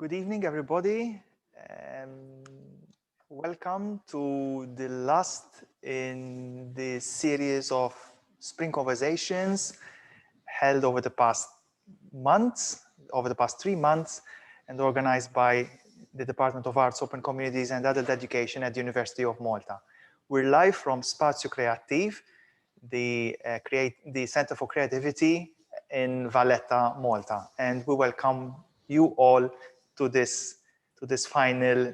Good evening, everybody. Welcome to the last in the series of spring conversations held over the past months, over the past 3 months, and organized by the Department of Arts, Open Communities and Adult Education at the University of Malta. We're live from Spazio Creativ, the Center for Creativity in Valletta, Malta, and we welcome you all to this final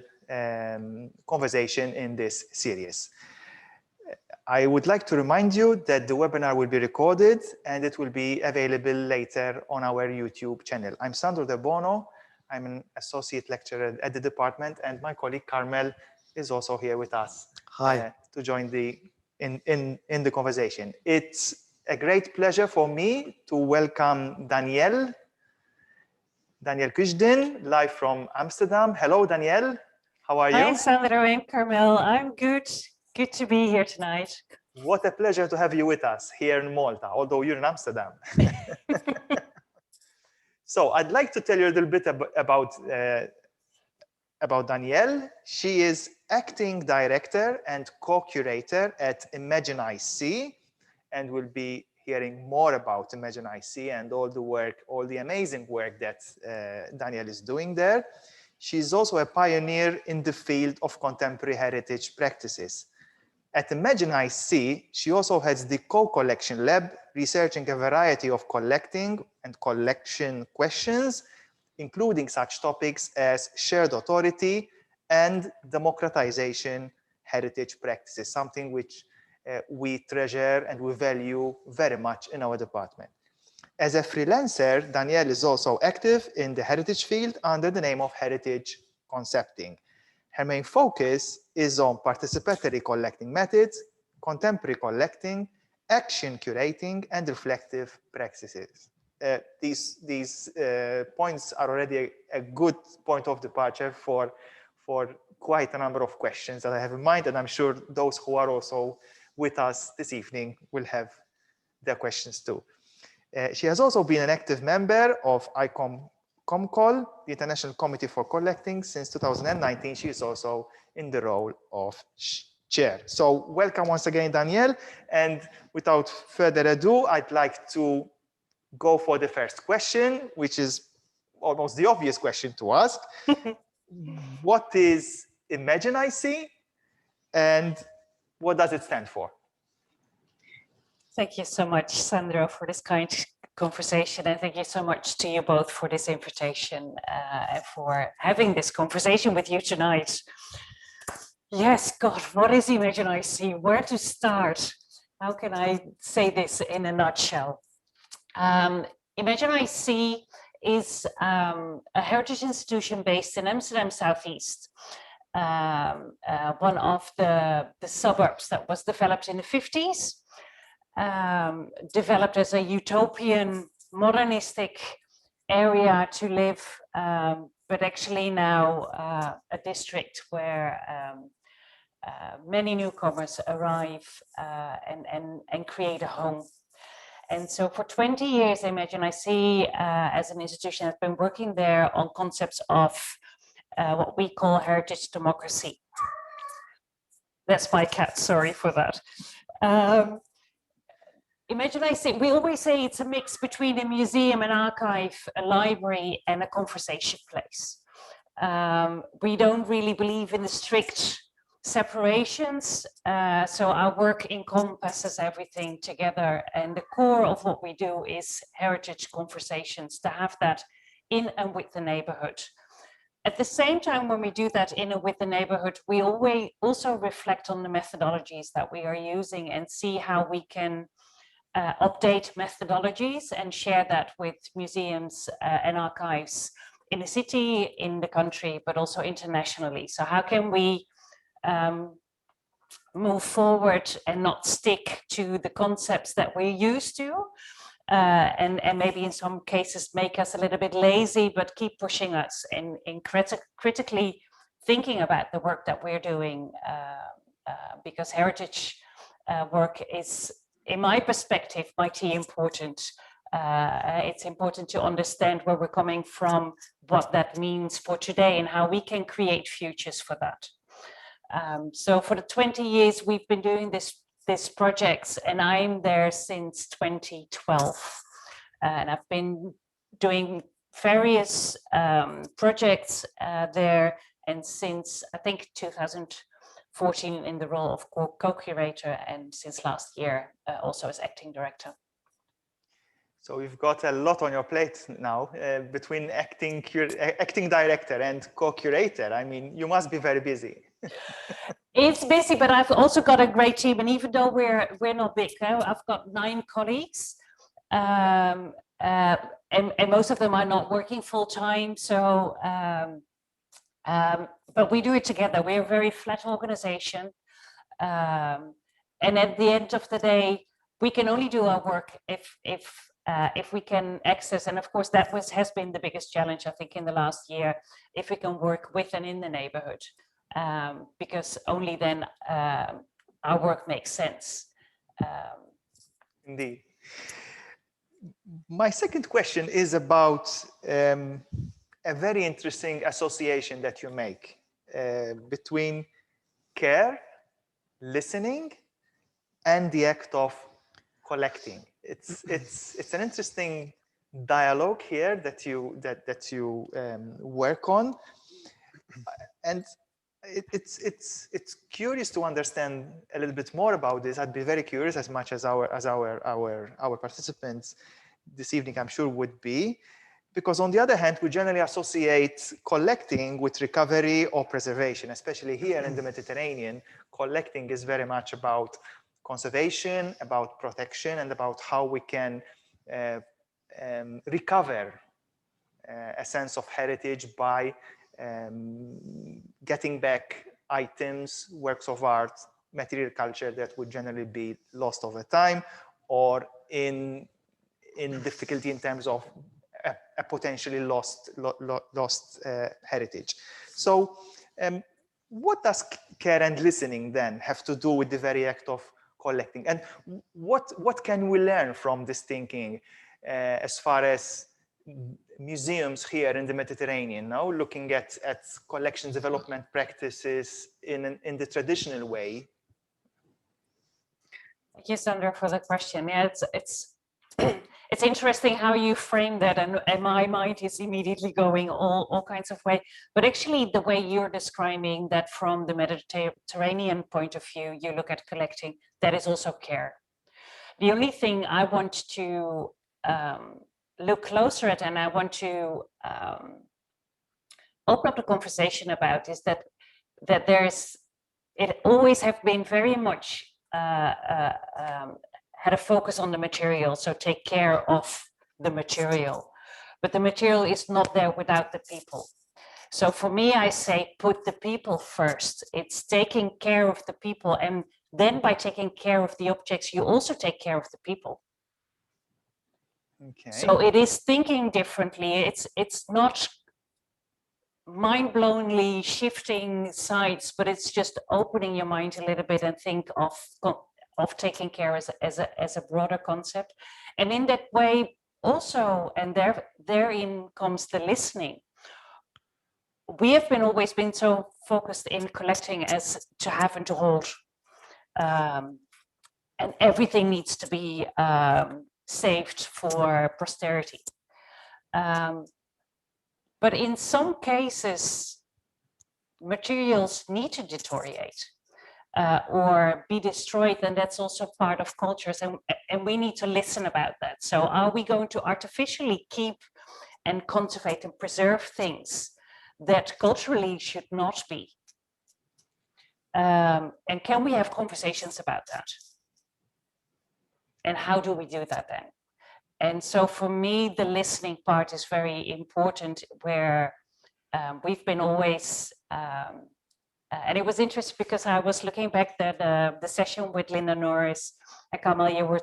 conversation in this series. I would like to remind you that the webinar will be recorded and it will be available later on our YouTube channel. I'm Sandro De Bono. I'm an associate lecturer at the department, and my colleague Carmel is also here with us. Hi. To join in the conversation. It's a great pleasure for me to welcome Danielle Kuijten, live from Amsterdam. Hello, Danielle. How are you? Hi, Sandro and Carmel. I'm good. Good to be here tonight. What a pleasure to have you with us here in Malta, although you're in Amsterdam. So I'd like to tell you a little bit about Danielle. She is acting director and co-curator at Emancipation, and we'll be hearing more about Emancipation and all the amazing work that Danielle is doing there. She's also a pioneer in the field of contemporary heritage practices. At Emancipation, she also has the co-collection lab, researching a variety of collecting and collection questions, including such topics as shared authority and democratization heritage practices, something which we treasure and we value very much in our department. As a freelancer, Danielle is also active in the heritage field under the name of Heritage Concepting. Her main focus is on participatory collecting methods, contemporary collecting, action curating, and reflective practices. These points are already a good point of departure for quite a number of questions that I have in mind, and I'm sure those who are also with us this evening will have their questions too. She has also been an active member of ICOM-COL, the International Committee for Collecting, since 2019. She is also in the role of chair. So welcome once again, Danielle. And without further ado, I'd like to go for the first question, which is almost the obvious question to ask. What is Emancipation and what does it stand for? Thank you so much, Sandro, for this kind conversation, and thank you so much to you both for this invitation and for having this conversation with you tonight. Yes, God, what is Emancipation? Where to start? How can I say this in a nutshell? Emancipation is a heritage institution based in Amsterdam Southeast, one of the suburbs that was developed in the 50s. Developed as a utopian, modernistic area to live, but actually now a district where many newcomers arrive and create a home. And so for 20 years, Emancipation as an institution has been working there on concepts of what we call heritage democracy. That's my cat, sorry for that. Emancipation, we always say it's a mix between a museum, an archive, a library, and a conversation place. We don't really believe in the strict separations, so our work encompasses everything together, and the core of what we do is heritage conversations, to have that in and with the neighborhood. At the same time, when we do that in and with the neighborhood, we always also reflect on the methodologies that we are using and see how we can update methodologies and share that with museums and archives in the city, in the country, but also internationally. So how can we move forward and not stick to the concepts that we're used to, and maybe in some cases make us a little bit lazy, but keep pushing us in critically thinking about the work that we're doing, because heritage work is, in my perspective, mighty important It's important to understand where we're coming from, what that means for today, and how we can create futures for that. So for the 20 years we've been doing this project, and I'm there since 2012, and I've been doing various projects there, and since I think 2014 in the role of co-curator, and since last year also as acting director. So you've got a lot on your plate now, between acting director and co-curator. I mean, you must be very busy. It's busy, but I've also got a great team, and even though we're not big, I've got 9 colleagues, and most of them are not working full time. So, but we do it together. We're a very flat organization, and at the end of the day, we can only do our work if we can access, and of course that has been the biggest challenge I think in the last year, if we can work with and in the neighborhood, because only then our work makes sense. Indeed. My second question is about a very interesting association that you make between care, listening, and the act of collecting. It's an interesting dialogue here that you work on, and it's curious to understand a little bit more about this. I'd be very curious, as much as our participants this evening, I'm sure, would be, because on the other hand, we generally associate collecting with recovery or preservation. Especially here in the Mediterranean, collecting is very much about conservation, about protection, and about how we can recover a sense of heritage by getting back items, works of art, material culture that would generally be lost over time, or in difficulty in terms of a potentially lost heritage. So what does care and listening then have to do with the very act of collecting, and what can we learn from this thinking as far as museums here in the Mediterranean, now looking at collection development practices in the traditional way? Thank you, Sandra, for the question. Yeah, it's interesting how you frame that, and my mind is immediately going all kinds of way. But actually, the way you're describing that from the Mediterranean point of view, you look at collecting, that is also care. The only thing I want to look closer at, and I want to open up the conversation about, is that it always have been very much had a focus on the material, so take care of the material. But the material is not there without the people. So for me, I say put the people first. It's taking care of the people, and then by taking care of the objects, you also take care of the people. Okay. So it is thinking differently. It's not mind-blowingly shifting sides, but it's just opening your mind a little bit and think of taking care as a broader concept. And in that way also, and therein comes the listening. We have always been so focused in collecting as to have and to hold. And everything needs to be saved for posterity. But in some cases, materials need to deteriorate or be destroyed, and that's also part of cultures, and we need to listen about that. So are we going to artificially keep and conserve and preserve things that culturally should not be? And can we have conversations about that? And how do we do that then? And so for me, the listening part is very important, where we've been always, and it was interesting because I was looking back at the session with Linda Norris and Kamal, you were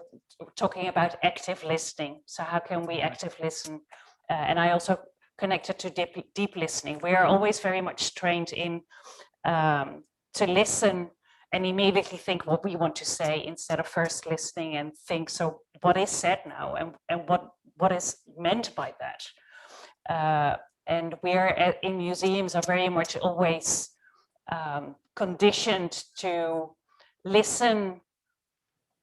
talking about active listening. So how can we active listen? And I also connected to deep listening. We are always very much trained in to listen and immediately think what we want to say instead of first listening and think, so what is said now, and what is meant by that? And we're in museums are very much always conditioned to listen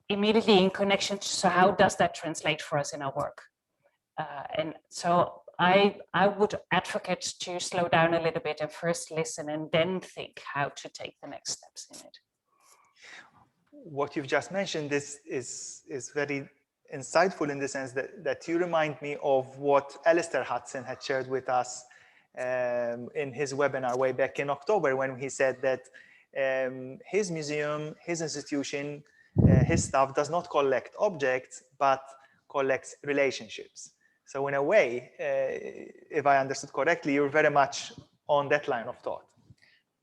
immediately in connection to, so how does that translate for us in our work? And so I would advocate to slow down a little bit and first listen and then think how to take the next steps in it. What you've just mentioned is very insightful in the sense that you remind me of what Alistair Hudson had shared with us in his webinar way back in October, when he said that his museum, his institution, his staff does not collect objects, but collects relationships. So in a way, if I understood correctly, you're very much on that line of thought.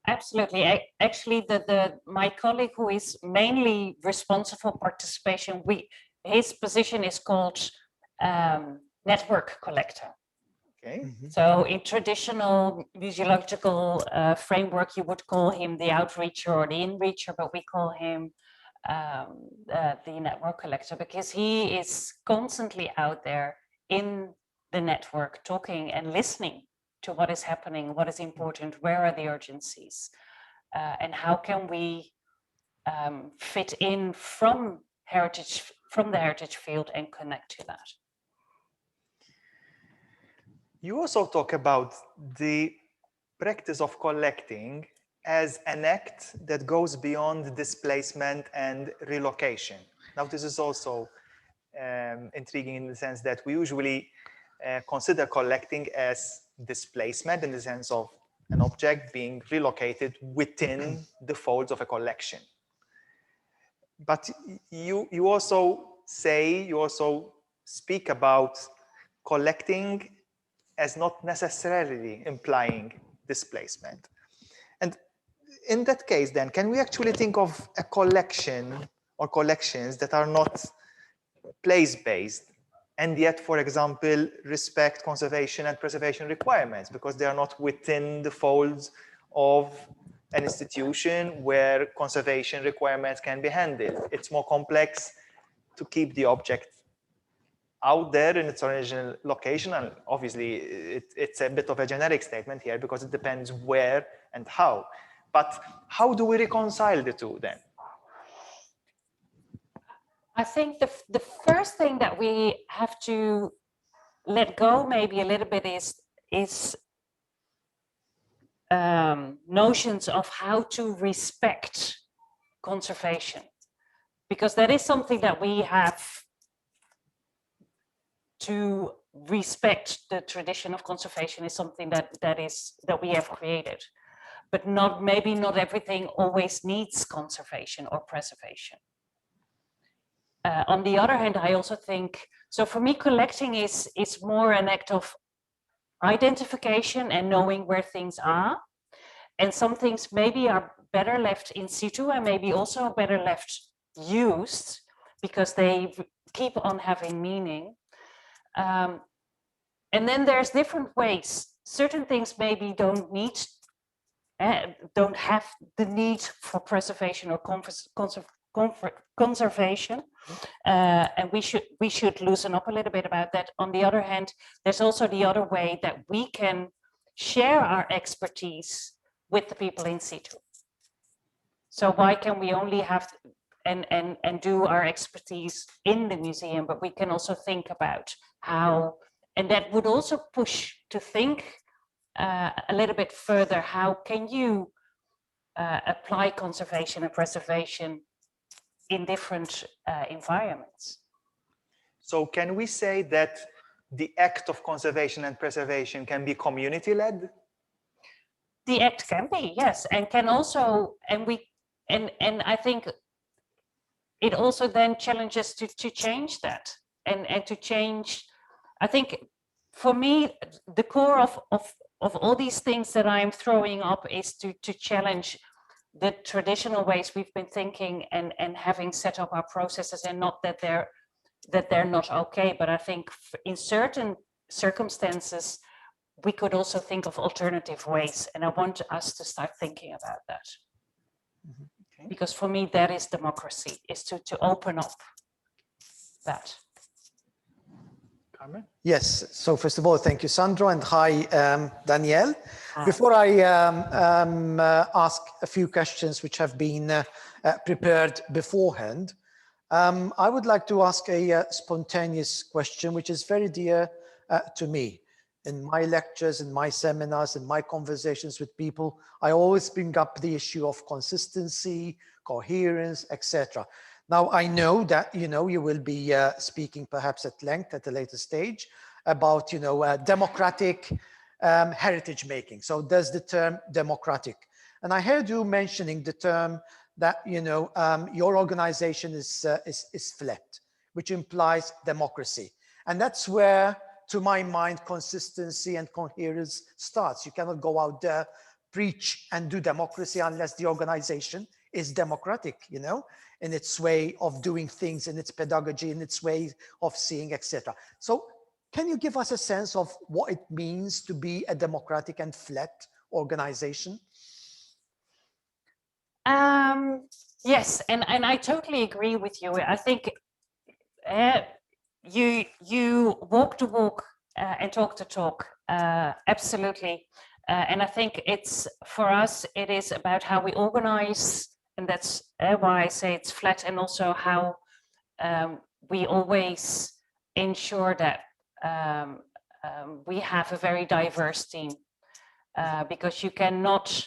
Absolutely. Actually, my colleague who is mainly responsible for participation, his position is called network collector. Okay. Mm-hmm. So in traditional museological framework, you would call him the outreacher or the inreacher, but we call him the network collector, because he is constantly out there in the network talking and listening to what is happening, what is important, where are the urgencies, and how can we fit in from the heritage field and connect to that. You also talk about the practice of collecting as an act that goes beyond displacement and relocation. Now, this is also intriguing in the sense that we usually consider collecting as displacement in the sense of an object being relocated within the folds of a collection. But you also speak about collecting as not necessarily implying displacement. And in that case, then, can we actually think of a collection or collections that are not place-based and yet, for example, respect conservation and preservation requirements because they are not within the folds of an institution where conservation requirements can be handled? It's more complex to keep the object out there in its original location, and obviously it's a bit of a generic statement here because it depends where and how. But how do we reconcile the two then? I think the first thing that we have to let go maybe a little bit is notions of how to respect conservation, because that is something that we have to respect. The tradition of conservation is something that we have created, but maybe not everything always needs conservation or preservation. On the other hand, I also think, so for me, collecting is more an act of identification and knowing where things are, and some things maybe are better left in situ and maybe also better left used because they keep on having meaning. And then there's different ways. Certain things maybe don't have the need for preservation or conservation, and we should loosen up a little bit about that. On the other hand, there's also the other way that we can share our expertise with the people in situ. So why can we only have and do our expertise in the museum, but we can also think about how, and that would also push to think a little bit further, how can you apply conservation and preservation in different environments. So can we say that the act of conservation and preservation can be community-led? The act can be, yes, and can also, and I think it also then challenges to change that and to change. I think for me, the core of all these things that I'm throwing up is to challenge the traditional ways we've been thinking and having set up our processes, and not that they're not okay, but I think in certain circumstances we could also think of alternative ways, and I want us to start thinking about that. Because for me, that is democracy, is to open up that. Carmen? Yes, so first of all, thank you, Sandro, and hi, Danielle. Hi. Before I ask a few questions which have been prepared beforehand, I would like to ask a spontaneous question, which is very dear to me. In my lectures, in my seminars, in my conversations with people, I always bring up the issue of consistency, coherence, etc. Now, I know that, you will be speaking perhaps at length at a later stage about, democratic heritage making. So there's the term democratic. And I heard you mentioning the term that, your organization is flat, which implies democracy. And that's where, to my mind, consistency and coherence starts. You cannot go out there, preach and do democracy unless the organization is democratic, in its way of doing things, in its pedagogy, in its way of seeing, etc. So can you give us a sense of what it means to be a democratic and flat organization? Yes, and I totally agree with you. I think you walk the walk and talk the talk, absolutely. And I think it's, for us, it is about how we organize, and that's why I say it's flat, and also how we always ensure that we have a very diverse team, because you cannot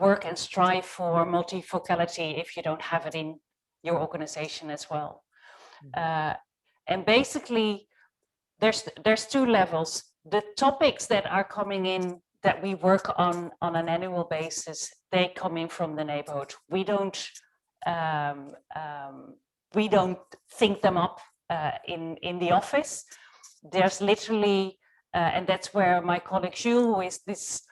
work and strive for multifocality if you don't have it in your organization as well. And basically, there's two levels. The topics that are coming in that we work on an annual basis, they come in from the neighborhood. We don't think them up in the office. There's literally, and that's where my colleague Jules, who is this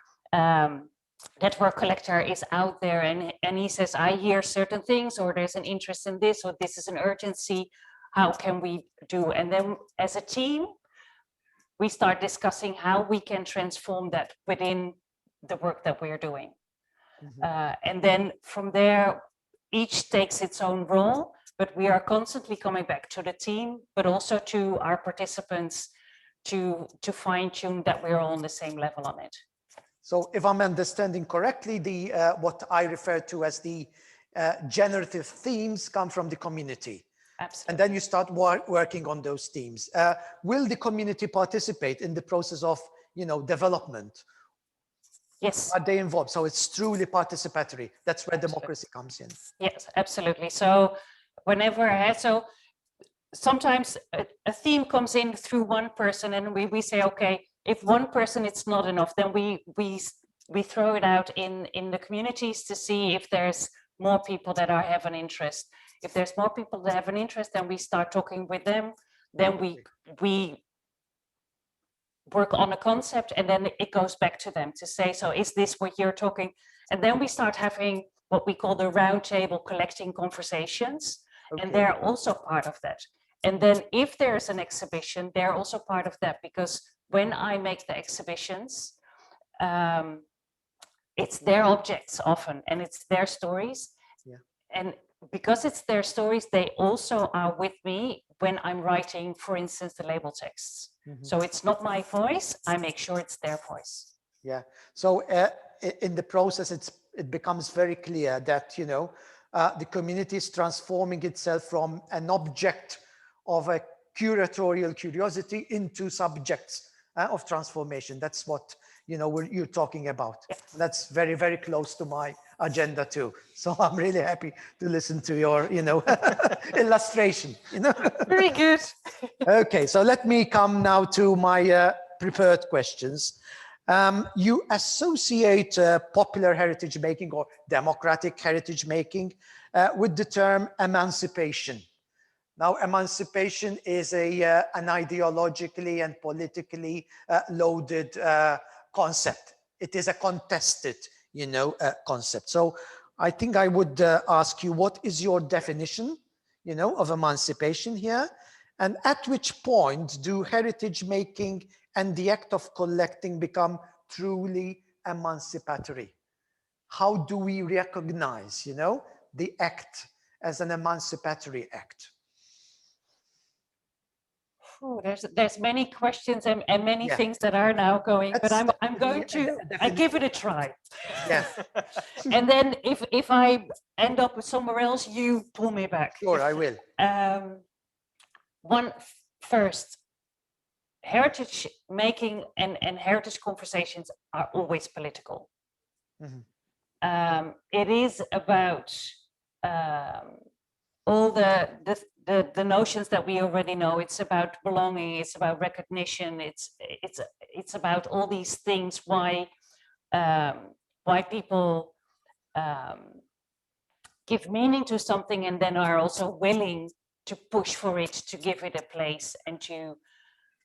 network collector, is out there, and he says, I hear certain things, or there's an interest in this, or this is an urgency. How can we do? And then as a team, we start discussing how we can transform that within the work that we're doing. And then from there, each takes its own role, but we are constantly coming back to the team, but also to our participants to fine tune that we're all on the same level on it. So if I'm understanding correctly, the what I refer to as the generative themes come from the community. Absolutely. And then you start working on those themes. Will the community participate in the process of, development? Yes. Are they involved? So it's truly participatory. That's where democracy comes in. Yes, absolutely. So whenever so sometimes a theme comes in through one person, and we say, okay, if one person it's not enough, then we throw it out in the communities to see if there's more people that have an interest. If there's more people that have an interest, then we start talking with them. Then we work on a concept, and then it goes back to them to say, so is this what you're talking? And then we start having what we call the round table collecting conversations. Okay. And they're also part of that. And then if there's an exhibition, they're also part of that, because when I make the exhibitions, it's their objects often, and it's their stories. Yeah. And because it's their stories, they also are with me when I'm writing, for instance, the label texts. So it's not my voice, I make sure it's their voice. Yeah, so in the process, it becomes very clear that, the community is transforming itself from an object of a curatorial curiosity into subjects of transformation. That's what, you're talking about. Yeah. That's very, very close to my agenda too. So I'm really happy to listen to your, illustration, Very good. Okay, so let me come now to my prepared questions. You associate popular heritage making or democratic heritage making with the term emancipation. Now, emancipation is an ideologically and politically loaded concept. It is a contested, concept. So I think I would ask you, what is your definition, of emancipation here? And at which point do heritage making and the act of collecting become truly emancipatory? how do we recognize, you know, the act as an emancipatory act? Oh, there's many questions and many Yeah. things that are now going, but Let's I'm start with going the to definition. give it a try. Yeah. And then if I end up with somewhere else, you pull me back. Sure, I will. First, heritage making and heritage conversations are always political. It is about all the notions that we already know. It's about belonging. It's about recognition. It's about all these things. Why people give meaning to something and then are also willing to push for it, to give it a place, and to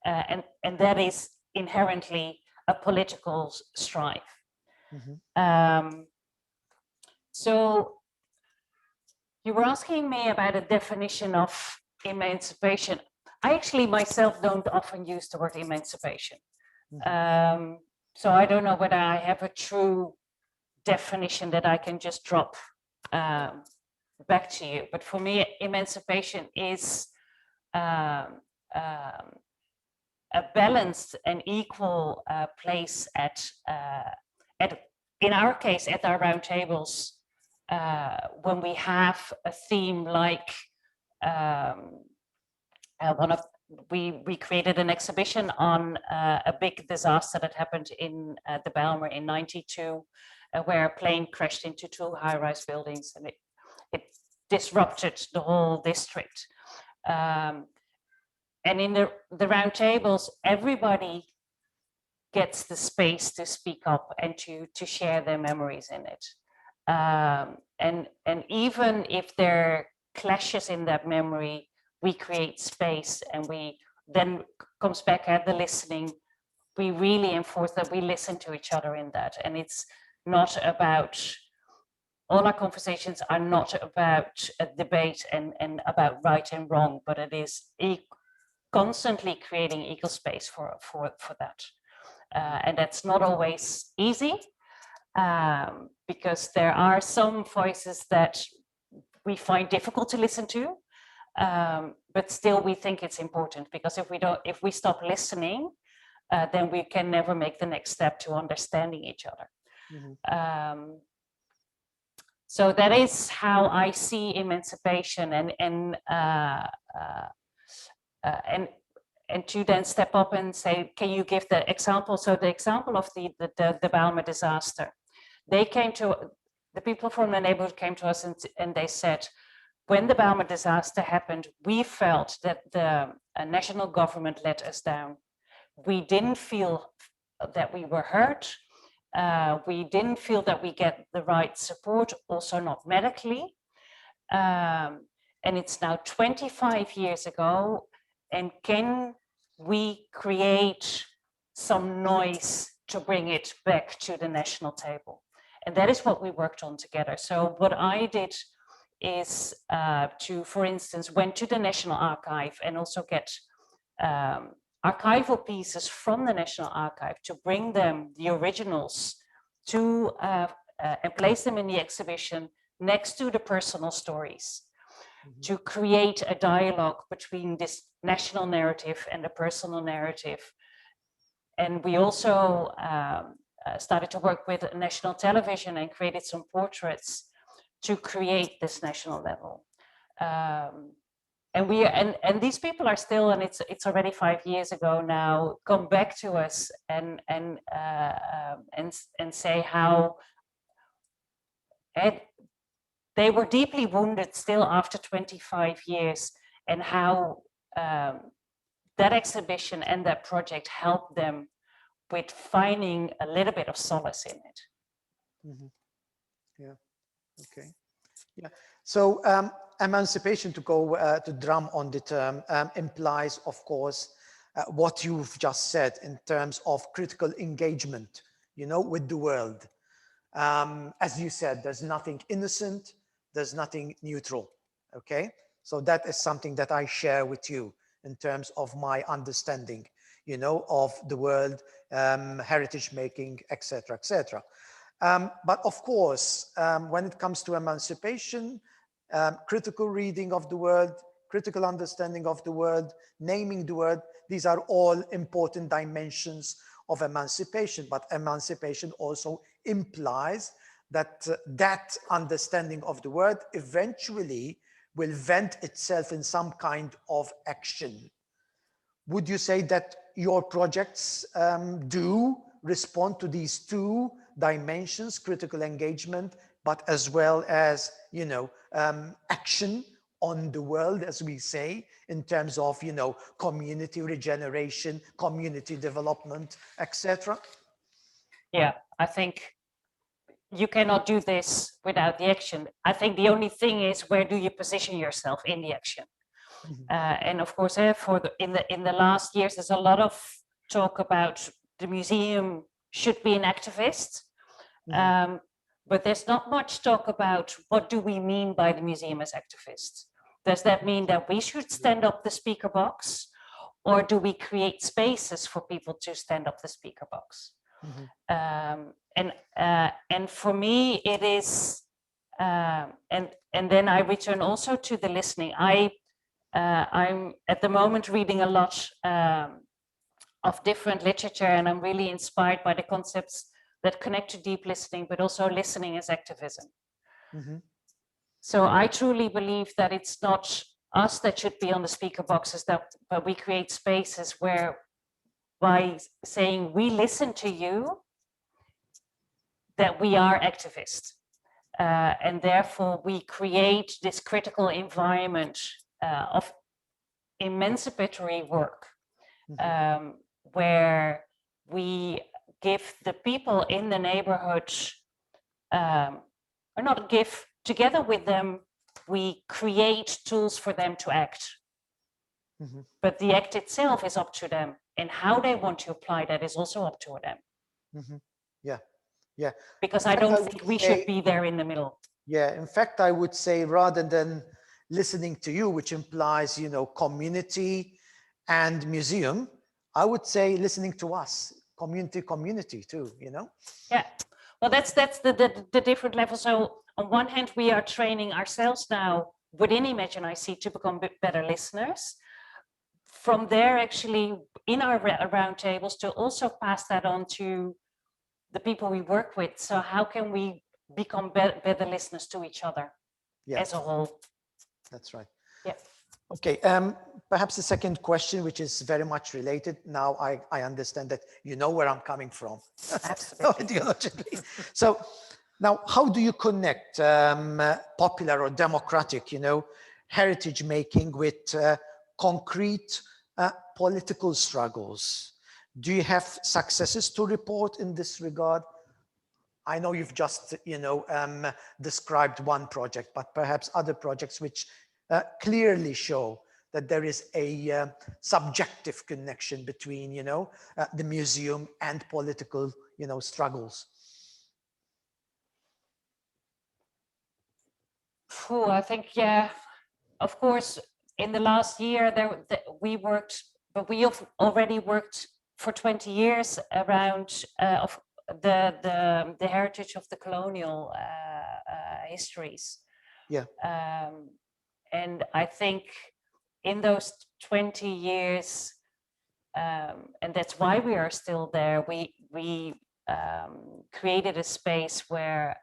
and that is inherently a political strife. So you were asking me about a definition of emancipation. I actually myself don't often use the word emancipation. So I don't know whether I have a true definition that I can just drop back to you. But for me, emancipation is a balanced and equal place at, in our case, at our round tables, when we have a theme like we created an exhibition on a big disaster that happened in the Bijlmer in '92, where a plane crashed into 2 high-rise buildings, and it disrupted the whole district. And in the round tables, everybody gets the space to speak up and to share their memories in it. And even if there are clashes in that memory, we create space, and we then comes back at the listening. We really enforce that we listen to each other in that, and it's not about, all our conversations are not about a debate and about right and wrong, but it is constantly creating equal space for that. And that's not always easy, because there are some voices that we find difficult to listen to, but still we think it's important, because if we stop listening, then we can never make the next step to understanding each other. So that is how I see emancipation, and to then step up and say, can you give the example? So the example of the Bijlmer disaster, the people from the neighborhood came to us and they said, when the Bijlmer disaster happened, we felt that the national government let us down. We didn't feel that we were heard. We didn't feel that we get the right support, also not medically. And it's now 25 years ago. And can we create some noise to bring it back to the national table? And that is what we worked on together. So what I did is for instance, went to the National Archive and also get archival pieces from the National Archive to bring them, the originals, to and place them in the exhibition next to the personal stories, to create a dialogue between this national narrative and the personal narrative. And we also started to work with national television and created some portraits to create this national level. And these people are still, and it's already 5 years ago now, come back to us and say how they were deeply wounded still after 25 years, and how that exhibition and that project helped them with finding a little bit of solace in it. Yeah. Okay. Yeah. So emancipation, to go to drum on the term, implies, of course, what you've just said in terms of critical engagement, you know, with the world. As you said, there's nothing innocent, there's nothing neutral. Okay. So that is something that I share with you in terms of my understanding, you know, of the world, heritage making, etc., etc. But of course, when it comes to emancipation, critical reading of the word, critical understanding of the word, naming the word, these are all important dimensions of emancipation. But emancipation also implies that that understanding of the word eventually will vent itself in some kind of action. Would you say that your projects do respond to these two dimensions, critical engagement, but as well as, you know, action on the world, as we say, in terms of, you know, community regeneration, community development, etc.? Yeah, I think you cannot do this without the action. I think the only thing is, where do you position yourself in the action? And of course, in the last years, there's a lot of talk about the museum should be an activist, but there's not much talk about what do we mean by the museum as activists. Does that mean that we should stand up the speaker box, or do we create spaces for people to stand up the speaker box? And for me, it is, and then I return also to the listening. I'm at the moment reading a lot of different literature, and I'm really inspired by the concepts that connect to deep listening, but also listening as activism. So I truly believe that it's not us that should be on the speaker boxes, but we create spaces where, by saying we listen to you, that we are activists. And therefore we create this critical environment of emancipatory work, where we give the people in the neighborhood, or not give, together with them, we create tools for them to act. But the act itself is up to them, and how they want to apply that is also up to them. Yeah. Because I don't think we should be there in the middle. Yeah, in fact, I would say, rather than listening to you, which implies, you know, community and museum, I would say listening to us, community too, you know? Yeah, well, that's the different levels. So on one hand, we are training ourselves now within Imagine-IC to become better listeners. From there, actually, in our roundtables, to also pass that on to the people we work with. So how can we become better listeners to each other as a whole? That's right. Yeah. Okay, perhaps the second question, which is very much related. Now I understand that you know where I'm coming from. Absolutely. Ideologically. So now, how do you connect popular or democratic, you know, heritage making with concrete political struggles? Do you have successes to report in this regard? I know you've just, you know, described one project, but perhaps other projects which clearly show that there is a subjective connection between, you know, the museum and political, you know, struggles. I think, yeah, of course, in the last year we worked, but we have already worked for 20 years around of the heritage of the colonial histories. Yeah. And I think in those 20 years, and that's why we are still there, we created a space where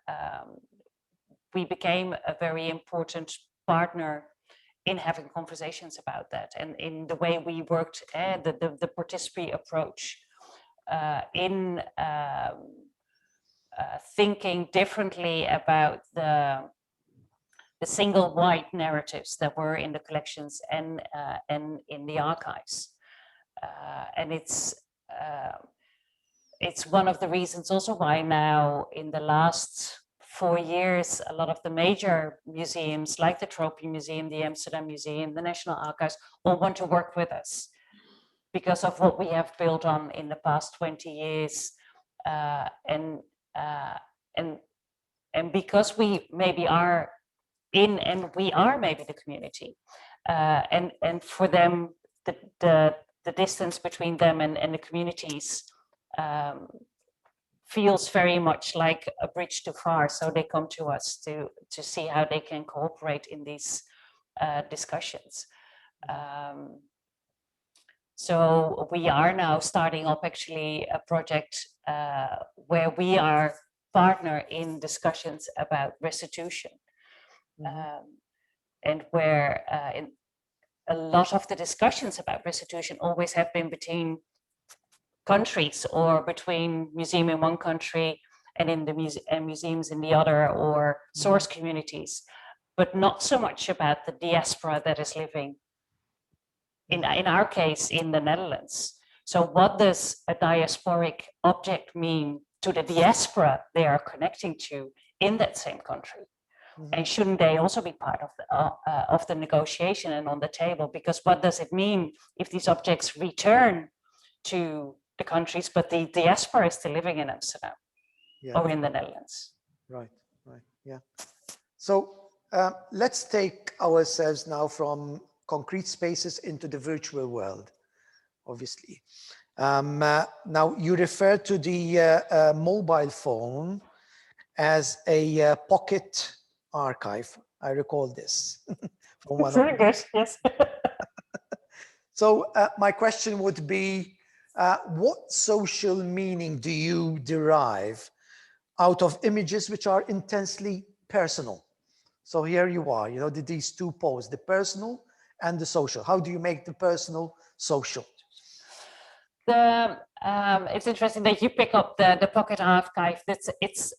we became a very important partner in having conversations about that, and in the way we worked, the participatory approach, in thinking differently about the single white narratives that were in the collections and in the archives, and it's one of the reasons also why now in the last 4 years, a lot of the major museums like the Tropy Museum, the Amsterdam Museum, the National Archives, all want to work with us because of what we have built on in the past 20 years. And because we maybe are in, and we are maybe the community. And for them, the distance between them and the communities feels very much like a bridge too far. So they come to us to see how they can cooperate in these discussions. So we are now starting up actually a project where we are partner in discussions about restitution. And where in a lot of the discussions about restitution always have been between countries, or between museum in one country and in the museums in the other, or source communities, but not so much about the diaspora that is living, in our case, in the Netherlands. So what does a diasporic object mean to the diaspora they are connecting to in that same country? And shouldn't they also be part of the negotiation and on the table? Because what does it mean if these objects return to the countries, but the diaspora is still living in Amsterdam or in the Netherlands? Right, right, yeah. So let's take ourselves now from concrete spaces into the virtual world, obviously. Now, you refer to the mobile phone as a pocket archive. I recall this from one Very good, yes. So my question would be, what social meaning do you derive out of images which are intensely personal? So here you are, you know, these two poles, the personal and the social. How do you make the personal social? It's interesting that you pick up the Pocket Archive. It's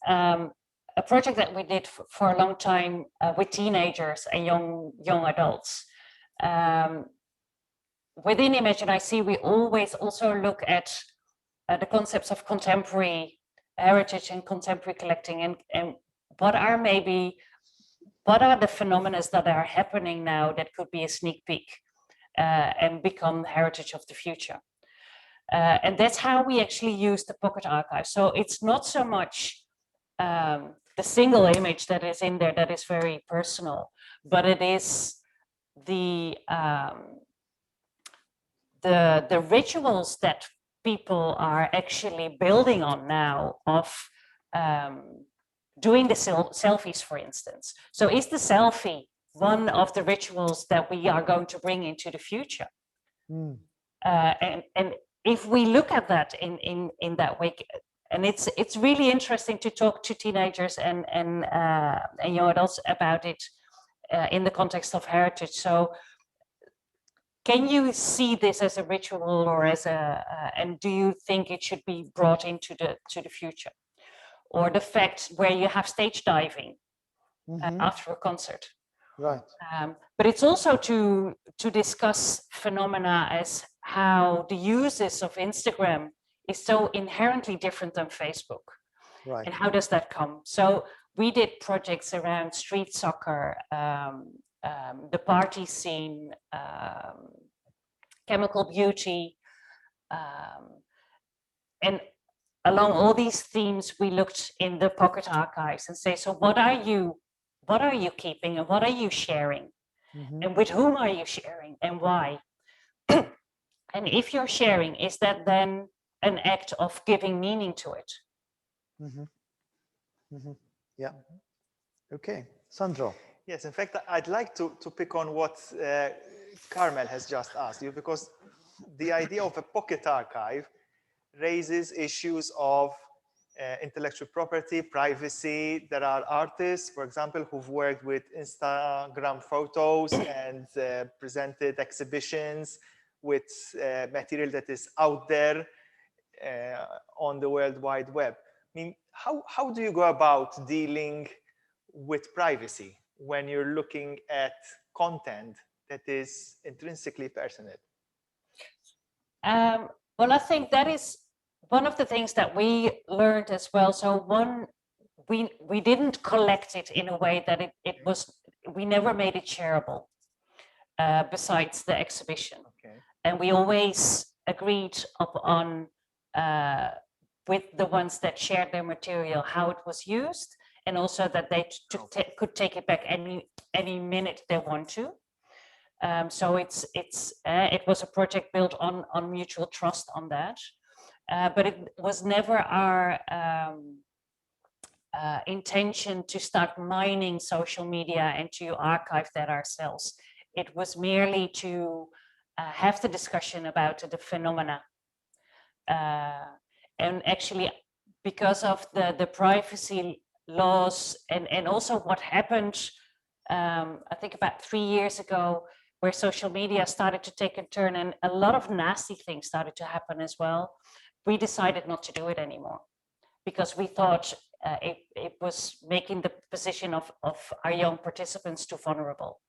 a project that we did for a long time with teenagers and young adults. Within Emancipation, we always also look at the concepts of contemporary heritage and contemporary collecting, and what are the phenomena that are happening now that could be a sneak peek and become heritage of the future. And that's how we actually use the Pocket Archive. So it's not so much the single image that is in there that is very personal, but it is the rituals that people are actually building on now of doing the selfies, for instance. So is the selfie one of the rituals that we are going to bring into the future? And if we look at that in that way, and it's really interesting to talk to teenagers and young adults about it in the context of heritage. So can you see this as a ritual, or as and do you think it should be brought into the future? Or the fact where you have stage diving after a concert. Right. But it's also to discuss phenomena as how the uses of Instagram is so inherently different than Facebook. Right. And how does that come? So we did projects around street soccer, the party scene, chemical beauty, and along all these themes, we looked in the Pocket Archives and say, so what are you keeping and what are you sharing? And with whom are you sharing and why? And if you're sharing, is that then an act of giving meaning to it? Yeah. Okay, Sandro. Yes, in fact, I'd like to pick on what Carmel has just asked you, because the idea of a pocket archive raises issues of intellectual property, privacy. There are artists, for example, who've worked with Instagram photos and presented exhibitions with material that is out there on the World Wide Web. I mean, how do you go about dealing with privacy when you're looking at content that is intrinsically personal? Well, I think that is one of the things that we learned as well. So one, we didn't collect it in a way that we never made it shareable besides the exhibition. Okay. And we always agreed upon with the ones that shared their material, how it was used, and also that they could take it back any minute they want to. So it was a project built on mutual trust on that. but it was never our intention to start mining social media and to archive that ourselves. It was merely to have the discussion about the phenomena. And actually, because of the privacy laws and also what happened, I think about 3 years ago, where social media started to take a turn and a lot of nasty things started to happen as well, we decided not to do it anymore, because we thought it was making the position of our young participants too vulnerable.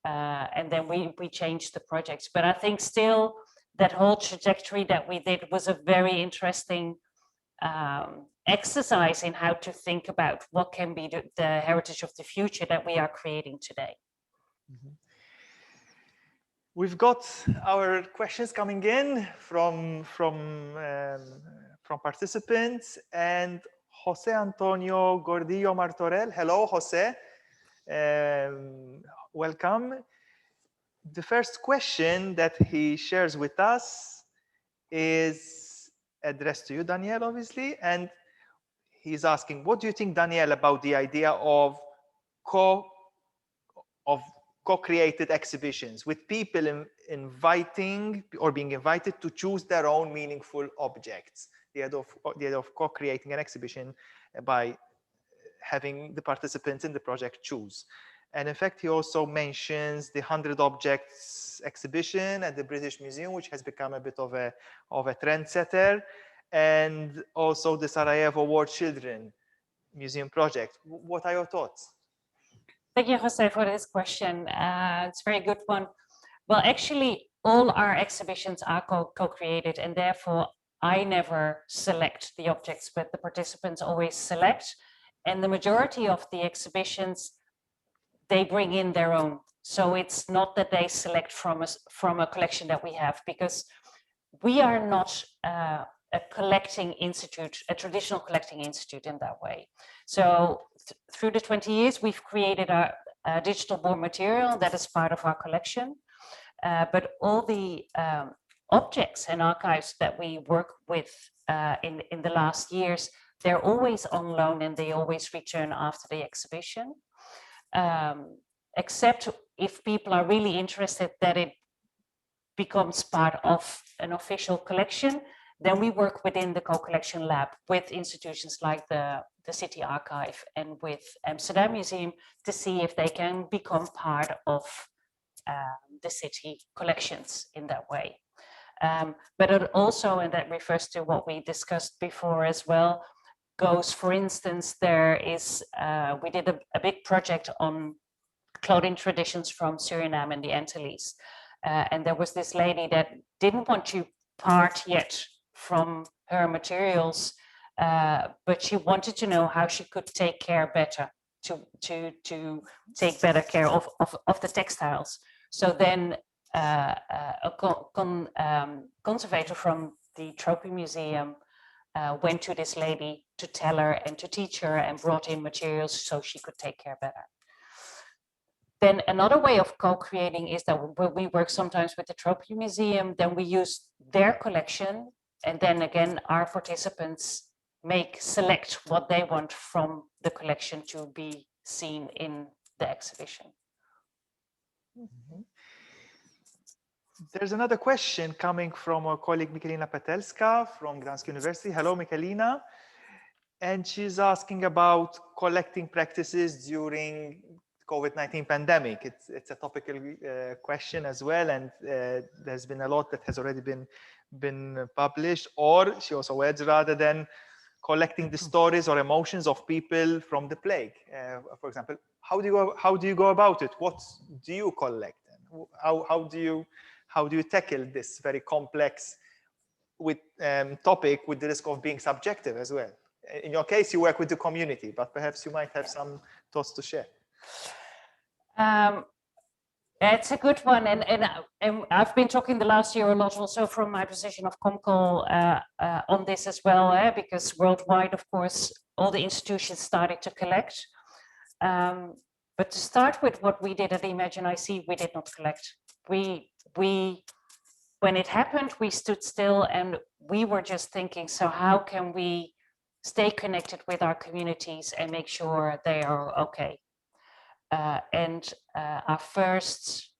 And then we changed the projects. But I think still that whole trajectory that we did was a very interesting exercise in how to think about what can be the heritage of the future that we are creating today. Mm-hmm. We've got our questions coming in from participants, and Jose Antonio Gordillo Martorell. Hello, Jose. Welcome. The first question that he shares with us is addressed to you, Danielle, obviously, and he's asking, what do you think, Danielle, about the idea of co-created exhibitions with people inviting or being invited to choose their own meaningful objects? The idea of co-creating an exhibition by having the participants in the project choose. And in fact, he also mentions the 100 Objects exhibition at the British Museum, which has become a bit of a trendsetter, and also the Sarajevo War Children Museum project. What are your thoughts? Thank you, Jose, for this question. It's a very good one. Well, actually, all our exhibitions are co-created, and therefore I never select the objects, but the participants always select. And the majority of the exhibitions, they bring in their own. So it's not that they select from a collection that we have, because we are not a collecting institute, a traditional collecting institute in that way. So through the 20 years, we've created a digital board material that is part of our collection. But all the objects and archives that we work with in the last years, they're always on loan and they always return after the exhibition. Except if people are really interested that it becomes part of an official collection, then we work within the co-collection lab with institutions like the City Archive and with Amsterdam Museum to see if they can become part of the city collections in that way. But it also, and that refers to what we discussed before as well, goes, for instance, there is, we did a big project on clothing traditions from Suriname and the Antilles. And there was this lady that didn't want to part yet from her materials, but she wanted to know how she could take care better, to take better care of the textiles. So then a conservator from the Trophy Museum went to this lady to tell her and to teach her and brought in materials so she could take care better. Then another way of co-creating is that when we work sometimes with the Trophy Museum, then we use their collection, and then again our participants select what they want from the collection to be seen in the exhibition. Mm-hmm. There's another question coming from our colleague Michalina Petelska from Gdansk University. Hello, Michalina. And she's asking about collecting practices during COVID-19 pandemic. It's a topical question as well, and there's been a lot that has already been published. Or she also adds, rather than collecting the stories or emotions of people from the plague, for example, how do you go about it? What do you collect? How do you tackle this very complex topic with the risk of being subjective as well? In your case, you work with the community, but perhaps you might have some thoughts to share. It's a good one, and I've been talking the last year a lot also from my position of Comco on this as well, because worldwide, of course, all the institutions started to collect. But to start with what we did at Imagine IC, we did not collect. We when it happened, we stood still and we were just thinking, so how can we stay connected with our communities and make sure they are okay? Our first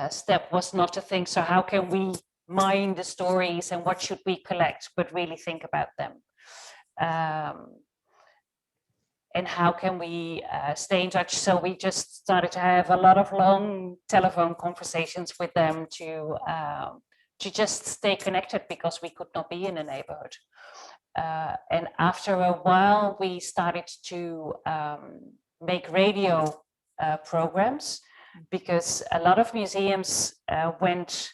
step was not to think, so how can we mine the stories and what should we collect, but really think about them. And how can we stay in touch? So we just started to have a lot of long telephone conversations with them to just stay connected, because we could not be in the neighborhood. And after a while, we started to make radio programs, because a lot of museums went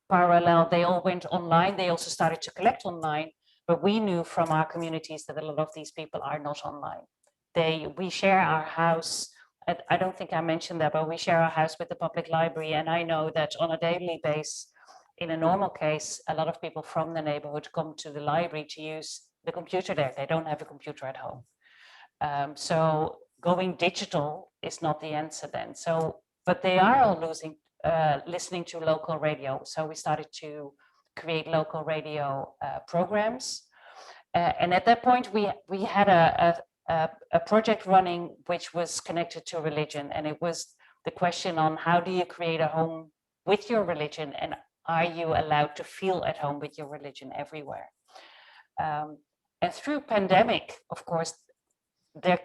parallel. They all went online. They also started to collect online, but we knew from our communities that a lot of these people are not online. We share our house. I don't think I mentioned that, but we share our house with the public library. And I know that on a daily basis, in a normal case, a lot of people from the neighborhood come to the library to use the computer there. They don't have a computer at home. So going digital is not the answer then. So, but they are all listening to local radio. So we started to create local radio programs. And at that point, we had a project running which was connected to religion, and it was the question on how do you create a home with your religion, and are you allowed to feel at home with your religion everywhere? And through pandemic, of course, there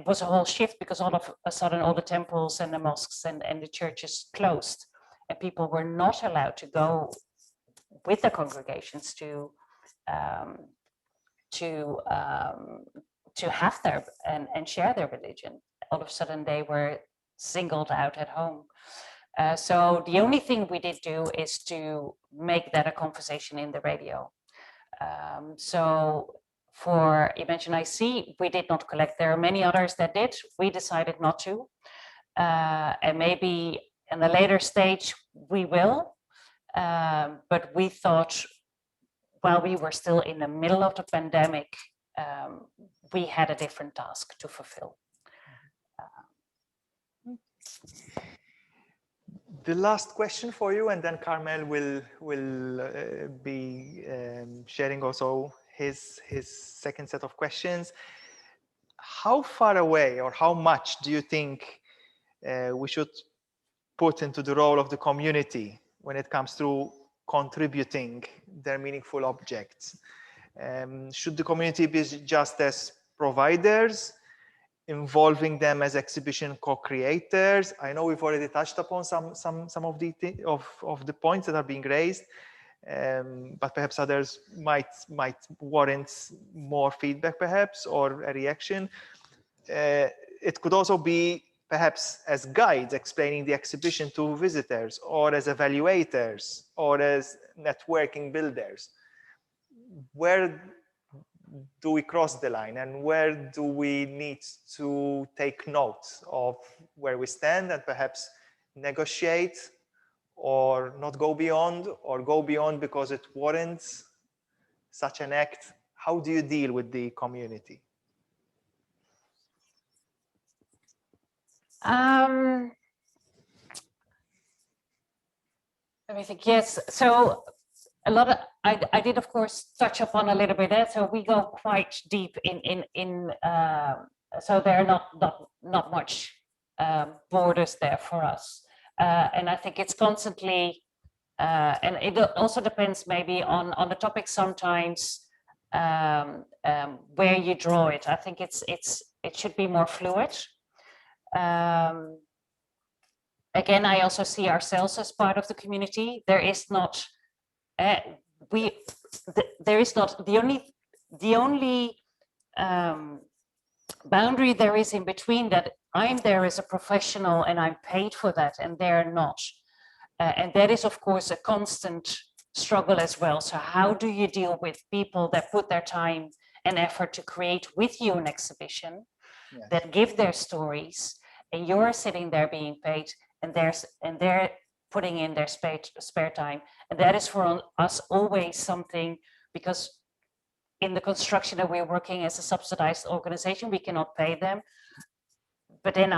was a whole shift, because all of a sudden all the temples and the mosques and the churches closed, and people were not allowed to go with the congregations to have their and share their religion. All of a sudden they were singled out at home. So the only thing we did do is to make that a conversation in the radio. So for Emancipation, we did not collect. There are many others that did. We decided not to. And maybe in a later stage we will. But we thought, while we were still in the middle of the pandemic, we had a different task to fulfill. The last question for you, and then Carmel will be sharing also his second set of questions. How far away, or how much do you think we should put into the role of the community when it comes to contributing their meaningful objects? Should the community be just as providers, involving them as exhibition co-creators? I know we've already touched upon some of the points that are being raised, but perhaps others might warrant more feedback, perhaps, or a reaction. It could also be perhaps as guides explaining the exhibition to visitors, or as evaluators, or as networking builders. Where do we cross the line, and where do we need to take note of where we stand and perhaps negotiate, or not go beyond, or go beyond because it warrants such an act? How do you deal with the community? Let me think. Yes, so a lot of I did of course touch upon a little bit there. So we go quite deep in so there are not much borders there for us, and I think it's constantly and it also depends maybe on the topic sometimes, where you draw it. I think it should be more fluid. Again, I also see ourselves as part of the community. There is not there is not the only boundary there is in between, that I'm there as a professional and I'm paid for that, and they're not. And that is, of course, a constant struggle as well. So how do you deal with people that put their time and effort to create with you an exhibition, yes, that give their stories, and you're sitting there being paid, and they're putting in their spare time. And that is for us always something, because in the construction that we're working as a subsidized organization, we cannot pay them. But then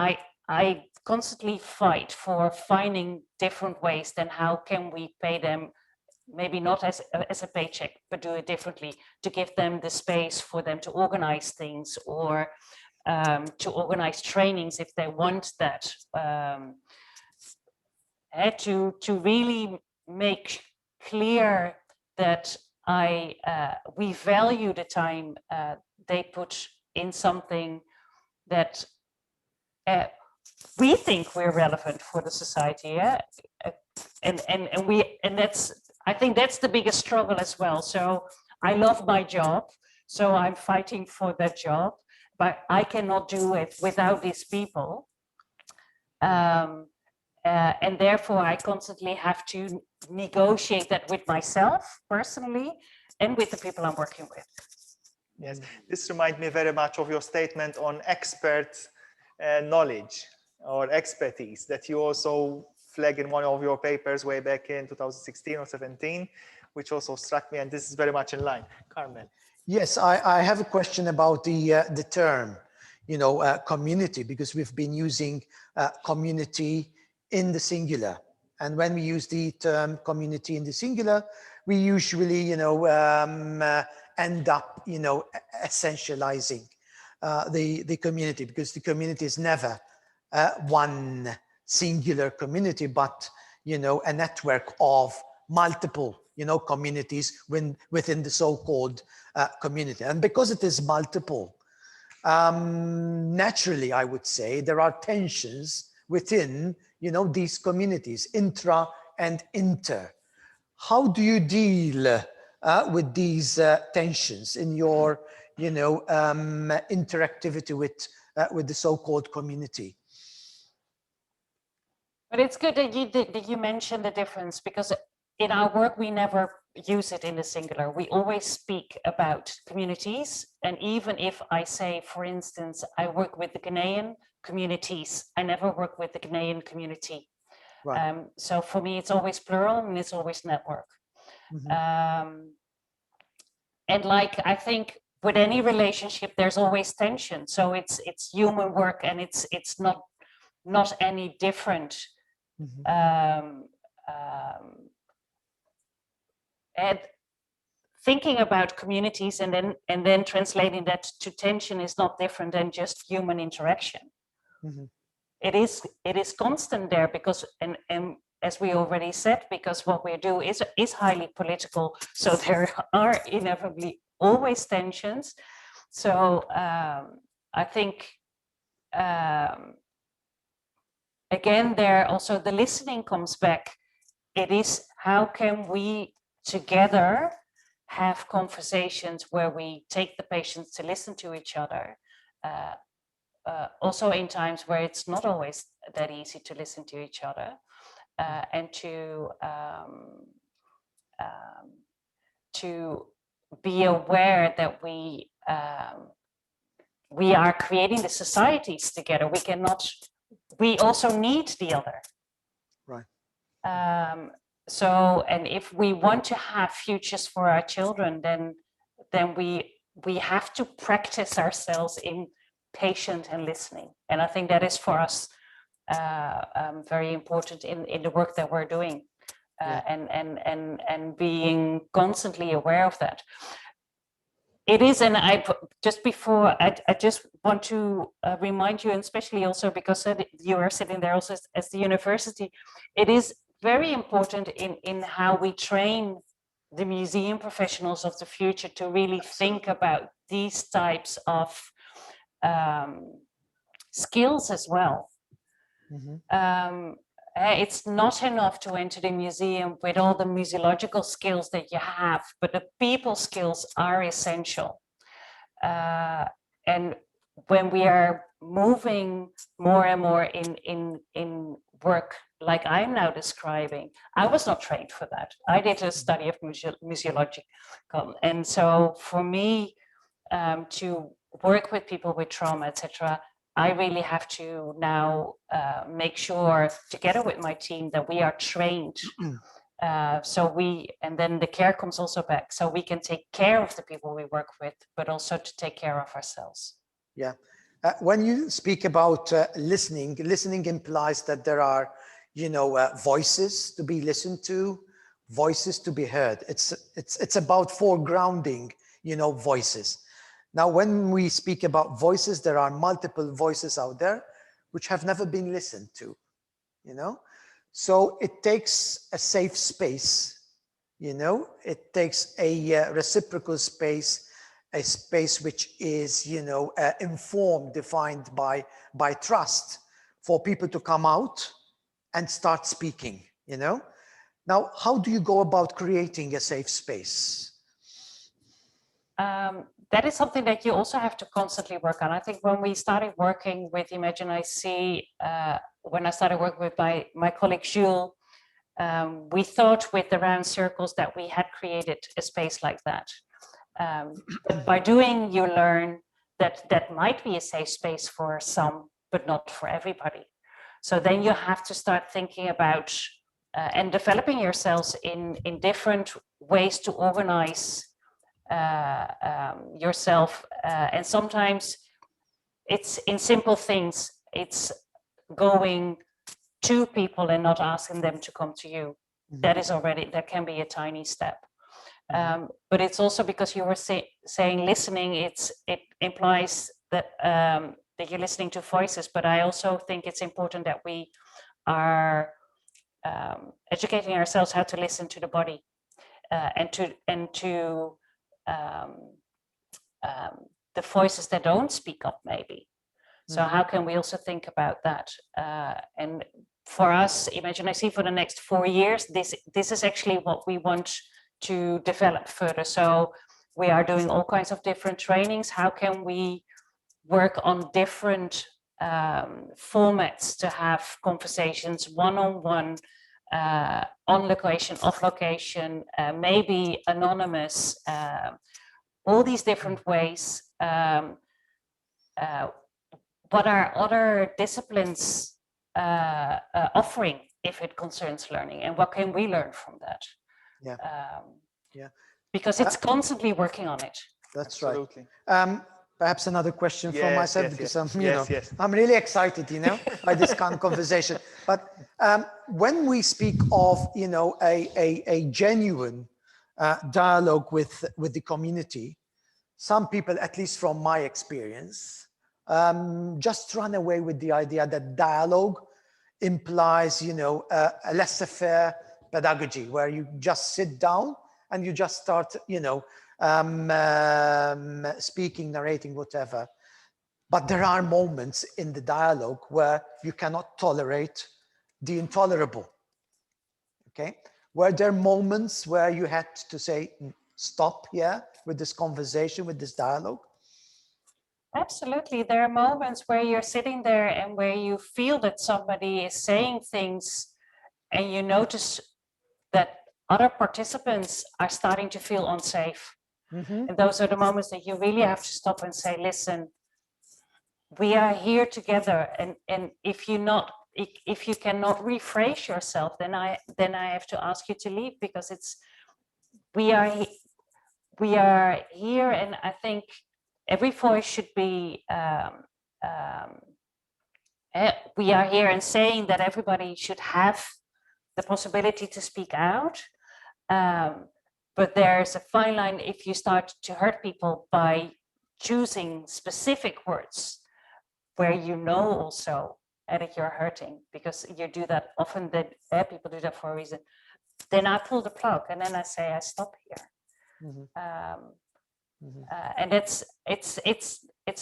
I constantly fight for finding different ways then how can we pay them, maybe not as a paycheck, but do it differently, to give them the space for them to organize things, or to organize trainings if they want that, to really make clear that we value the time they put in something that we think we're relevant for the society, yeah, and that's, I think that's the biggest struggle as well. So I love my job, so I'm fighting for that job, but I cannot do it without these people, and therefore I constantly have to negotiate that with myself personally and with the people I'm working with. Yes, this reminds me very much of your statement on expert knowledge or expertise that you also flag in one of your papers way back in 2016 or 17, which also struck me, and this is very much in line. Carmen. Yes, I have a question about the term, community, because we've been using community in the singular. And when we use the term community in the singular, we usually, end up, essentializing the community, because the community is never one singular community, but, a network of multiple, communities within the so-called community. And because it is multiple, naturally, I would say, there are tensions within, these communities, intra and inter. How do you deal with these tensions in your, interactivity with the so-called community? But it's good that you mentioned the difference, because in our work, we never use it in the singular. We always speak about communities. And even if I say, for instance, I work with the Ghanaian communities, I never work with the Ghanaian community. Right. So for me, it's always plural and it's always network. Mm-hmm. And like, I think with any relationship, there's always tension. So it's human work, and it's not any different. Mm-hmm. And thinking about communities and then translating that to tension is not different than just human interaction. Mm-hmm. It is constant there, because and as we already said, because what we do is highly political, so there are inevitably always tensions. So I think again, there also the listening comes back. It is, how can we together have conversations where we take the patients to listen to each other, also in times where it's not always that easy to listen to each other, and to be aware that we are creating the societies together. We also need the other. Right. So, and if we want to have futures for our children, then we have to practice ourselves in patient and listening. And I think that is for us very important in the work that we're doing, and being constantly aware of that. It is, and just want to remind you, and especially also because you are sitting there also as the university, it is very important in how we train the museum professionals of the future to really think about these types of skills as well. Mm-hmm. It's not enough to enter the museum with all the museological skills that you have, but the people skills are essential. And when we are moving more and more in work like I'm now describing, I was not trained for that. I did a study of museology, and so for me to work with people with trauma, etc., I really have to now make sure, together with my team, that we are trained. And then the care comes also back, so we can take care of the people we work with, but also to take care of ourselves. Yeah, When you speak about listening implies that there are, voices to be listened to, voices to be heard. It's about foregrounding, voices. Now, when we speak about voices, there are multiple voices out there which have never been listened to, So it takes a safe space, it takes a reciprocal space, a space which is, informed, defined by trust for people to come out and start speaking, Now, how do you go about creating a safe space? That is something that you also have to constantly work on. I think when we started working with Imagine-IC, when I started working with my colleague Jules, we thought with the round circles that we had created a space like that. But by doing, you learn that that might be a safe space for some, but not for everybody. So then you have to start thinking about and developing yourselves in different ways to organize yourself. And sometimes it's in simple things. It's going to people and not asking them to come to you. That can be a tiny step. But it's also because you were saying listening, it implies that that you're listening to voices, but I also think it's important that we are educating ourselves how to listen to the body and to the voices that don't speak up, maybe. So how can we also think about that? And for us, Imagine-IC for the next 4 years, this is actually what we want to develop further. So we are doing all kinds of different trainings. How can we work on different formats to have conversations one-on-one, on location, off location, maybe anonymous, all these different ways. What are other disciplines offering if it concerns learning, and what can we learn from that? Because it's constantly working on it. That's Absolutely. right. Perhaps another question from myself, because I'm really excited, by this kind of conversation. But when we speak of, a genuine dialogue with the community, some people, at least from my experience, just run away with the idea that dialogue implies, a laissez-faire pedagogy, where you just sit down and you just start, speaking, narrating, whatever. But there are moments in the dialogue where you cannot tolerate the intolerable, okay? Were there moments where you had to say, stop here with this conversation, with this dialogue? Absolutely. There are moments where you're sitting there and where you feel that somebody is saying things and you notice that other participants are starting to feel unsafe. And those are the moments that you really have to stop and say, listen, we are here together. And if you cannot rephrase yourself, then I have to ask you to leave, because we are here, and I think every voice should be, we are here and saying that everybody should have the possibility to speak out. But there's a fine line if you start to hurt people by choosing specific words where also that you're hurting, because you do that often, that people do that for a reason. Then I pull the plug and then I say, I stop here. And it's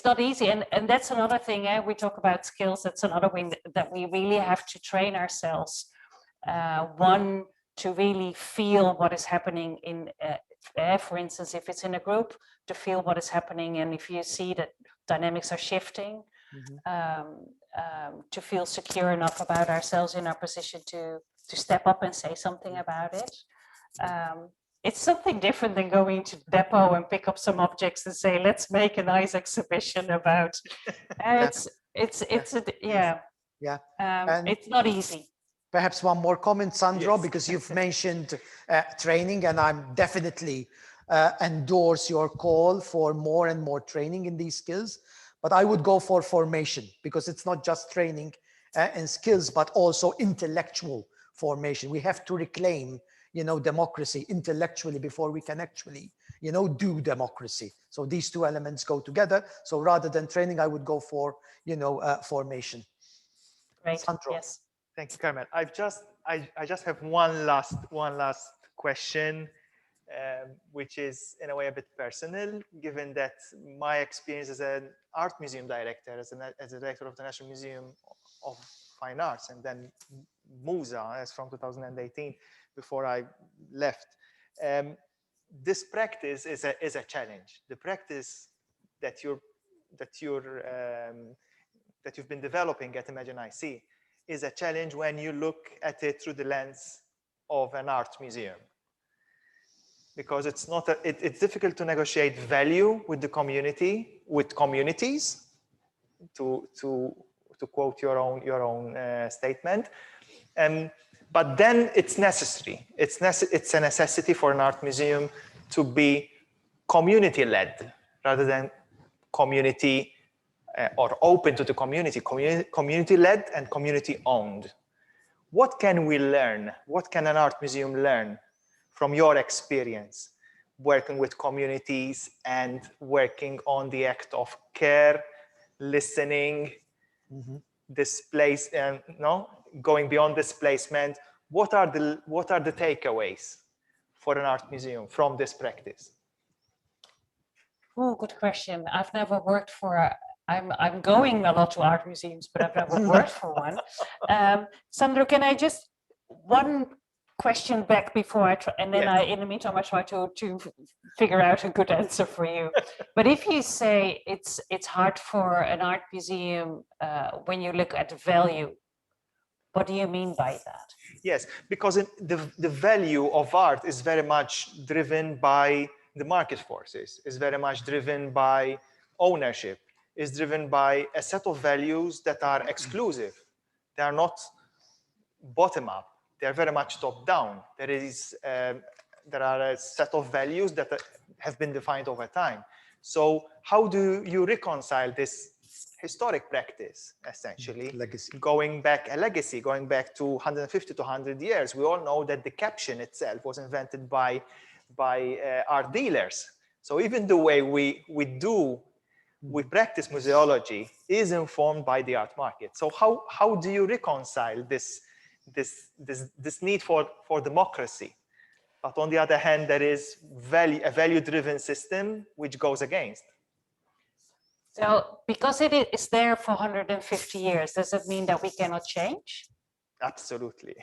not easy. And that's another thing, we talk about skills. That's another way that we really have to train ourselves. One, to really feel what is happening in, for instance, if it's in a group, to feel what is happening. And if you see that dynamics are shifting, to feel secure enough about ourselves in our position to step up and say something about it. It's something different than going to the depot and pick up some objects and say, let's make a nice exhibition about. It's not easy. Perhaps one more comment, Sandro, because you've mentioned training, and I'm definitely endorse your call for more and more training in these skills. But I would go for formation, because it's not just training and skills, but also intellectual formation. We have to reclaim, democracy intellectually before we can actually, do democracy. So these two elements go together. So rather than training, I would go for, formation. Great. Sandro. Yes. Thank you, Carmen. I just have one last question, which is in a way a bit personal, given that my experience as an art museum director, as a director of the National Museum of Fine Arts, and then MUΖE as from 2018, before I left. This practice is a challenge. The practice that you've been developing at Imagine-IC is a challenge when you look at it through the lens of an art museum, because it's difficult to negotiate value with the community, with communities, to quote your own statement. But then it's necessary. It's a necessity for an art museum to be community-led rather than community or open to the community, community-led and community-owned. What can we learn? What can an art museum learn from your experience working with communities and working on the act of care, listening, going beyond displacement? What are the takeaways for an art museum from this practice? Oh, good question. I've never worked for I'm going a lot to art museums, but I've never worked for one. Sandro, can I just one question back before I try, and then Yes. in the meantime I try to figure out a good answer for you. But if you say it's hard for an art museum when you look at value, what do you mean by that? Yes, because the value of art is very much driven by the market forces, is very much driven by ownership, is driven by a set of values that are exclusive. They are not bottom up. They are very much top down. There are a set of values that have been defined over time. So how do you reconcile this historic practice, essentially, Legacy. going back to 150 to 100 years? We all know that the caption itself was invented by art dealers. So even the way we practice museology is informed by the art market. So how do you reconcile this need for democracy, but on the other hand there is a value-driven system which goes against? So because it is there for 150 years, does it mean that we cannot change? Absolutely.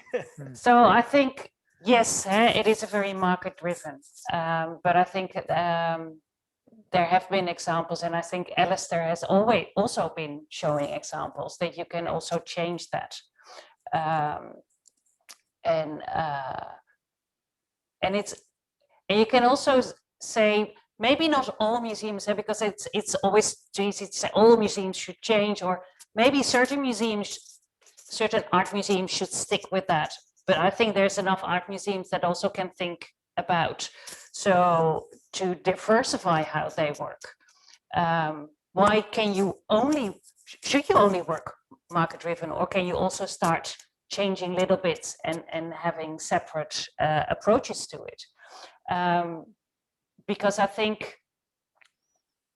So I think, yes, it is a very market-driven, but I think there have been examples, and I think Alistair has always also been showing examples that you can also change that. And you can also say, maybe not all museums, because it's always too easy to say all museums should change, or maybe certain art museums should stick with that. But I think there's enough art museums that also can think about, so to diversify how they work. Why should you only work market-driven, or can you also start changing little bits and having separate approaches to it? Because I think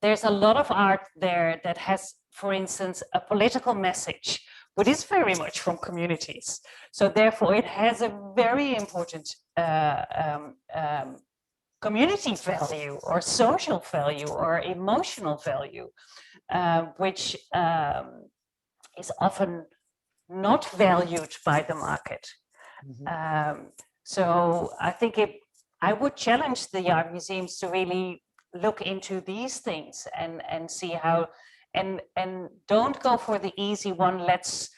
there's a lot of art there that has, for instance, a political message, but is very much from communities. So therefore it has a very important community value or social value or emotional value, which is often not valued by the market. So I think I would challenge the art museums to really look into these things and see how, and don't go for the easy one. Let's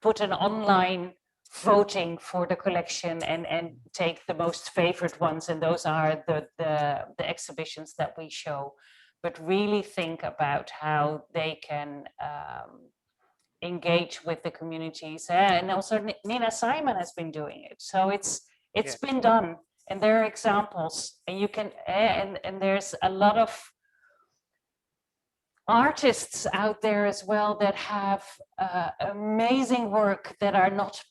put an online voting for the collection and take the most favorite ones, and those are the exhibitions that we show, but really think about how they can engage with the communities. And also Nina Simon has been doing it, so it's been done, and there are examples, and you can and there's a lot of artists out there as well that have amazing work that are not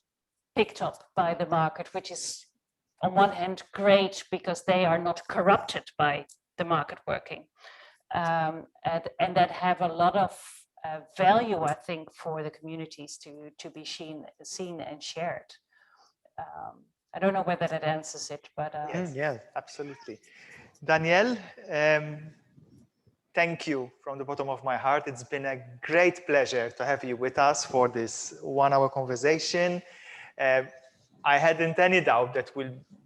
picked up by the market, which is on one hand great because they are not corrupted by the market working, and that have a lot of value, I think, for the communities to be seen and shared. I don't know whether that answers it, but Yes, Yeah. absolutely. Danielle, thank you from the bottom of my heart. It's been a great pleasure to have you with us for this 1 hour conversation. I hadn't any doubt that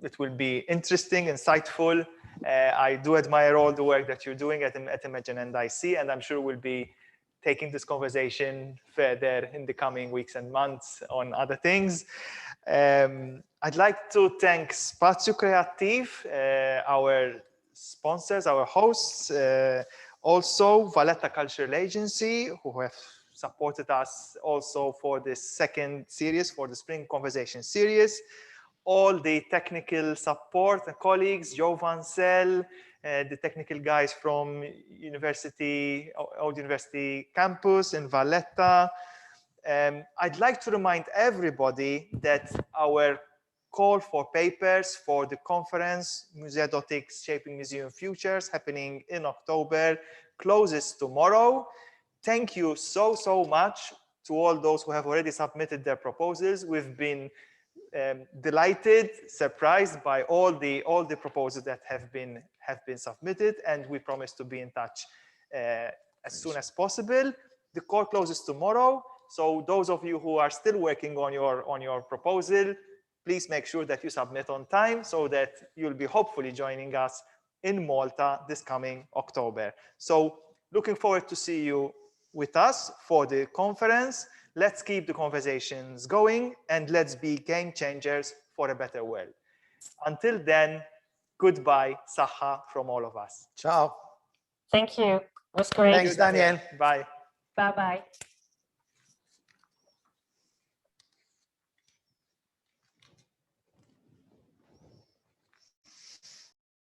it will be interesting, insightful. I do admire all the work that you're doing at Imagine and IC, and I'm sure we'll be taking this conversation further in the coming weeks and months on other things. I'd like to thank Spazio Creativ, our sponsors, our hosts, also Valletta Cultural Agency, who have supported us also for this second series, for the Spring Conversation series. All the technical support and colleagues, Joe Vancel, the technical guys from Old University campus in Valletta. I'd like to remind everybody that our call for papers for the conference, MUŻE.X Shaping Museum Futures, happening in October, closes tomorrow. Thank you so much to all those who have already submitted their proposals. We've been delighted, surprised by all the proposals that have been submitted, and we promise to be in touch as soon as possible. The call closes tomorrow, so those of you who are still working on your proposal, please make sure that you submit on time so that you'll be hopefully joining us in Malta this coming October. So looking forward to see you with us for the conference. Let's keep the conversations going and let's be game changers for a better world. Until then, goodbye, Saha from all of us. Ciao. thank you. It was great. Thanks, Danielle. Bye. Bye-bye.